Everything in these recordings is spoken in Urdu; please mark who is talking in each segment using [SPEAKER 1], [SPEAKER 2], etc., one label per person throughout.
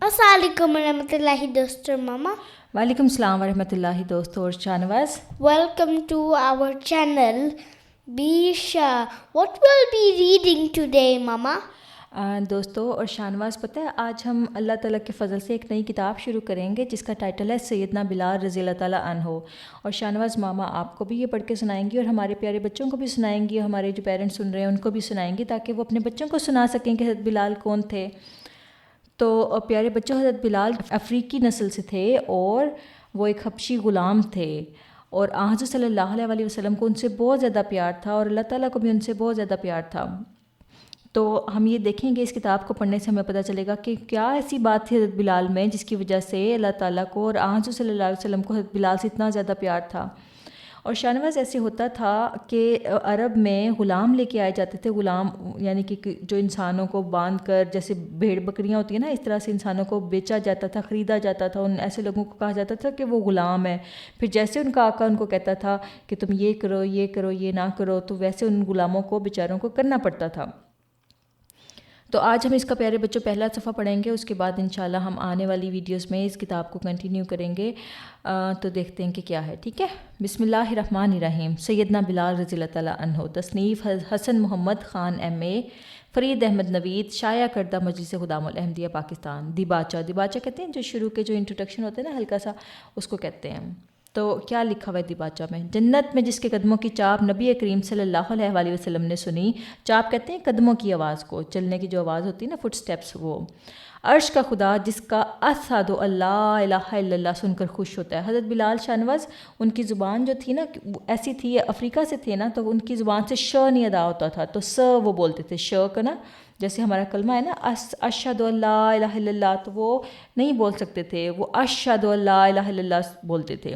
[SPEAKER 1] السلام علیکم ورحمۃ اللہ دوستو ماما.
[SPEAKER 2] وعلیکم السلام ورحمۃ اللہ دوستو اور Shahnawaz.
[SPEAKER 1] Welcome to our channel. Bisha, what will be reading today, Mama?
[SPEAKER 2] دوستو اور شاہنواز، پتہ ہے آج ہم اللہ تعالیٰ کے فضل سے ایک نئی کتاب شروع کریں گے جس کا ٹائٹل ہے سیدنا بلال رضی اللہ تعالیٰ عنہ. اور شاہنواز ماما آپ کو بھی یہ پڑھ کے سنائیں گی اور ہمارے پیارے بچوں کو بھی سنائیں گی، اور ہمارے جو پیرنٹس سن رہے ہیں ان کو بھی سنائیں گی تاکہ وہ اپنے بچوں کو سنا سکیں کہ حضرت بلال کون تھے. تو پیارے بچوں، حضرت بلال افریقی نسل سے تھے اور وہ ایک حبشی غلام تھے، اور حضرت صلی اللہ علیہ وسلم کو ان سے بہت زیادہ پیار تھا اور اللہ تعالیٰ کو بھی ان سے بہت زیادہ پیار تھا. تو ہم یہ دیکھیں گے اس کتاب کو پڑھنے سے ہمیں پتہ چلے گا کہ کیا ایسی بات تھی حضرت بلال میں جس کی وجہ سے اللہ تعالیٰ کو اور حضرت صلی اللہ علیہ وسلم کو حضرت بلال سے اتنا زیادہ پیار تھا. اور شاہنواز ایسے ہوتا تھا کہ عرب میں غلام لے کے آئے جاتے تھے. غلام یعنی کہ جو انسانوں کو باندھ کر، جیسے بھیڑ بکریاں ہوتی ہیں نا، اس طرح سے انسانوں کو بیچا جاتا تھا، خریدا جاتا تھا. ان ایسے لوگوں کو کہا جاتا تھا کہ وہ غلام ہے. پھر جیسے ان کا آقا ان کو کہتا تھا کہ تم یہ کرو، یہ کرو، یہ نہ کرو، تو ویسے ان غلاموں کو بیچاروں کو کرنا پڑتا تھا. تو آج ہم اس کا پیارے بچوں پہلا صفحہ پڑھیں گے، اس کے بعد انشاءاللہ ہم آنے والی ویڈیوز میں اس کتاب کو کنٹینیو کریں گے. تو دیکھتے ہیں کہ کیا ہے. ٹھیک ہے، بسم اللہ الرحمن الرحیم. سیدنا بلال رضی اللہ تعالیٰ عنہ. تصنیف حسن محمد خان ایم اے، فرید احمد نوید، شائع کردہ مجلس خدام الاحمدیہ پاکستان. دیباچہ کہتے ہیں جو شروع کے جو انٹروڈکشن ہوتے ہیں نا ہلکا سا، اس کو کہتے ہیں. تو کیا لکھا ہوا ہے دیباچہ میں؟ جنت میں جس کے قدموں کی چاپ نبی کریم صلی اللہ علیہ وآلہ وسلم نے سنی. چاپ کہتے ہیں قدموں کی آواز کو، چلنے کی جو آواز ہوتی ہے نا، فٹ سٹیپس. وہ عرش کا خدا جس کا اشہد اللہ الہ الا اللہ سن کر خوش ہوتا ہے. حضرت بلال شاہنواز، ان کی زبان جو تھی نا ایسی تھی، افریقہ سے تھے نا، تو ان کی زبان سے ش نہیں ادا ہوتا تھا، تو س وہ بولتے تھے، ش کا نا، جیسے ہمارا کلمہ ہے نا اشہد اللہ الہ الا اللہ، تو وہ نہیں بول سکتے تھے، وہ اشہد اللہ الہ الا اللہ بولتے تھے.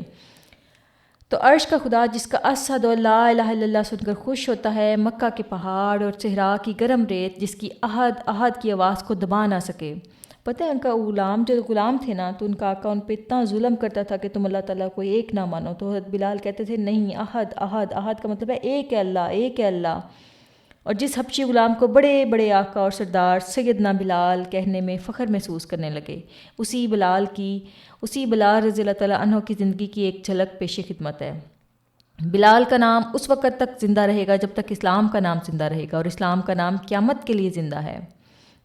[SPEAKER 2] تو عرش کا خدا جس کا اشہد الہ الہ الا اللہ سن کر خوش ہوتا ہے. مکہ کے پہاڑ اور صحرا کی گرم ریت جس کی احد کی آواز کو دبا نہ سکے. پتہ ہے ان کا غلام تھے نا، تو ان کا آقا ان پہ اتنا ظلم کرتا تھا کہ تم اللہ تعالیٰ کو ایک نہ مانو. تو حضرت بلال کہتے تھے نہیں، احد کا مطلب ہے ایک ہے اللہ، ایک ہے اللہ. اور جس حبشی غلام کو بڑے بڑے آقا اور سردار سیدنا بلال کہنے میں فخر محسوس کرنے لگے. اسی بلال رضی اللہ تعالیٰ عنہ کی زندگی کی ایک جھلک پیش خدمت ہے. بلال کا نام اس وقت تک زندہ رہے گا جب تک اسلام کا نام زندہ رہے گا، اور اسلام کا نام قیامت کے لیے زندہ ہے.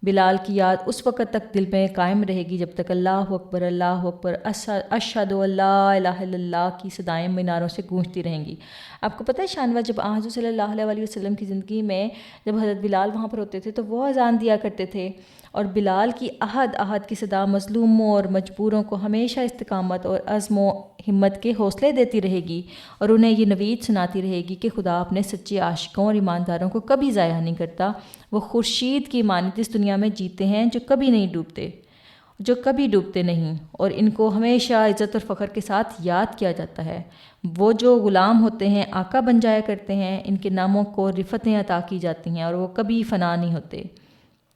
[SPEAKER 2] بلال کی یاد اس وقت تک دل میں قائم رہے گی جب تک اللہ اکبر، اللہ اکبر، اشہد اللہ الہ الا اللہ کی صدائیں میناروں سے گونجتی رہیں گی. آپ کو پتہ ہے شاہنواز، جب حضرت صلی اللہ علیہ وسلم کی زندگی میں جب حضرت بلال وہاں پر ہوتے تھے تو وہ اذان دیا کرتے تھے، اور بلال کی احد کی صدا مظلوموں اور مجبوروں کو ہمیشہ استقامت اور عزم و ہمت کے حوصلے دیتی رہے گی، اور انہیں یہ نوید سناتی رہے گی کہ خدا اپنے سچے عاشقوں اور ایمانداروں کو کبھی ضائع نہیں کرتا. وہ خورشید کی مانند اس دنیا میں جیتے ہیں جو کبھی ڈوبتے نہیں، اور ان کو ہمیشہ عزت اور فخر کے ساتھ یاد کیا جاتا ہے. وہ جو غلام ہوتے ہیں آقا بن جایا کرتے ہیں، ان کے ناموں کو رفتیں عطا کی جاتی ہیں اور وہ کبھی فنا نہیں ہوتے.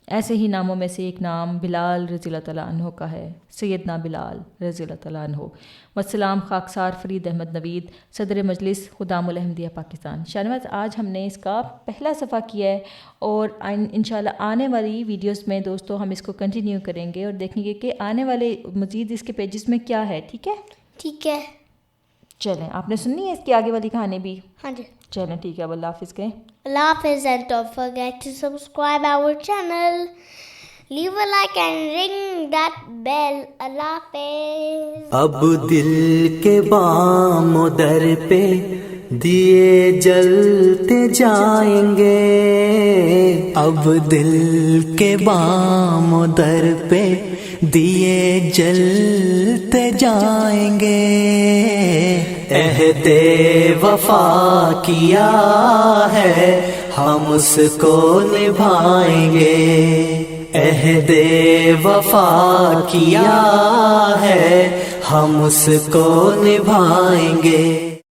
[SPEAKER 2] ایسے ہی ناموں میں سے ایک نام بلال رضی اللہ تعالیٰ عنہ کا ہے، سیدنا بلال رضی اللہ تعالیٰ عنہ. والسلام خاکسار فرید احمد نوید، صدر مجلس خدام الاحمدیہ پاکستان. شاہنواز آج ہم نے اس کا پہلا صفحہ کیا ہے، اور انشاءاللہ آنے والی ویڈیوز میں دوستو ہم اس کو کنٹینیو کریں گے اور دیکھیں گے کہ آنے والے مزید اس کے پیجز میں کیا ہے.
[SPEAKER 1] ٹھیک ہے.
[SPEAKER 2] چلیں، آپ نے سننی ہے اس کی آگے والی کہانی بھی؟
[SPEAKER 1] ہاں جی.
[SPEAKER 2] چلیں ٹھیک ہے، اب اللہ حافظ کہیں.
[SPEAKER 1] اللہ حافظ, and don't forget to subscribe our channel. Leave a like and ring that bell. اللہ حافظ.
[SPEAKER 3] اب دل کے بام و در پہ دیے جلتے جائیں گے، اب دل کے بام و در پہ دیے جلتے جائیں گے. عہد وفا کیا ہے ہم اس کو نبھائیں گے، عہد وفا کیا ہے ہم اس کو نبھائیں گے.